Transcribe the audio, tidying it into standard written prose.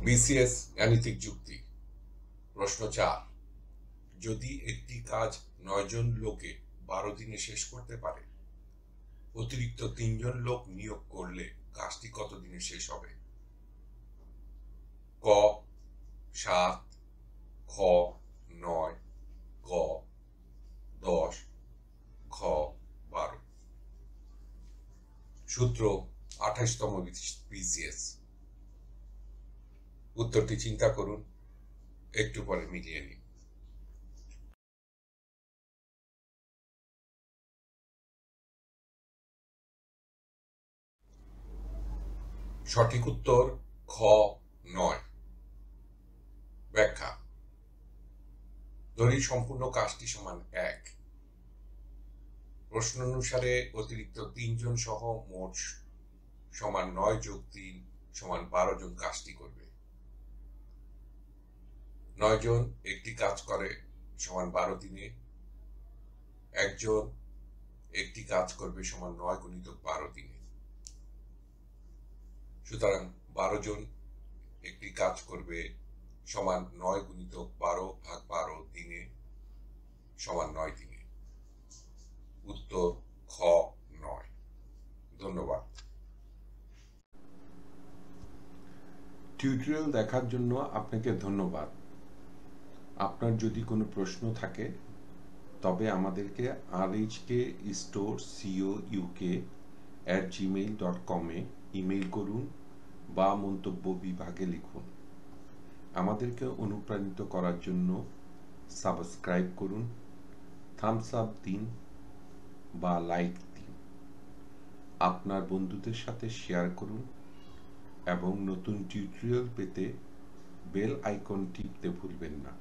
BCS গাণিতিক যুক্তি। প্রশ্ন 4, যদি একটি কাজ 9 জন লোকে 12 দিনে শেষ করতে পারে, অতিরিক্ত 3 জন লোক নিয়োগ করলে কাজটি কত দিনে শেষ হবে? ক 7, খ 9, গ 10, ঘ 12। সূত্র 28তম বিসিএস। উত্তরটি চিন্তা করুন, একটু পরে মিলিয়ে নিন। সঠিক উত্তর খ 9। ব্যাখ্যা। ধরি সম্পূর্ণ কাজটি সমান 1। প্রশ্ন অনুসারে অতিরিক্ত 3 জন সহ মোট সমান 9 যোগ 3 সমান 12 জন কাজটি করবে। 9 জন একটি কাজ করে সমান 12 দিনে, একজন একটি কাজ করবে সমান 9 গুণিতক 12 দিনে। সুতরাং 12 জন একটি কাজ করবে সমান 9 গুণিতক 12 ভাগ 12 দিনে সমান 9 দিনে। উত্তর খ 9। ধন্যবাদ। টিউটোরিয়াল দেখার জন্য আপনাকে ধন্যবাদ। আপনার যদি কোনো প্রশ্ন থাকে তবে আমাদেরকে rhkstorecouk@gmail.com ইমেইল করুন বা মন্তব্য বিভাগে লিখুন। আমাদেরকে অনুপ্রাণিত করার জন্য সাবস্ক্রাইব করুন, থামস আপ দিন বা লাইক দিন। আপনার বন্ধুদের সাথে শেয়ার করুন এবং নতুন টিউটোরিয়াল পেতে বেল আইকন টিপতে ভুলবেন না।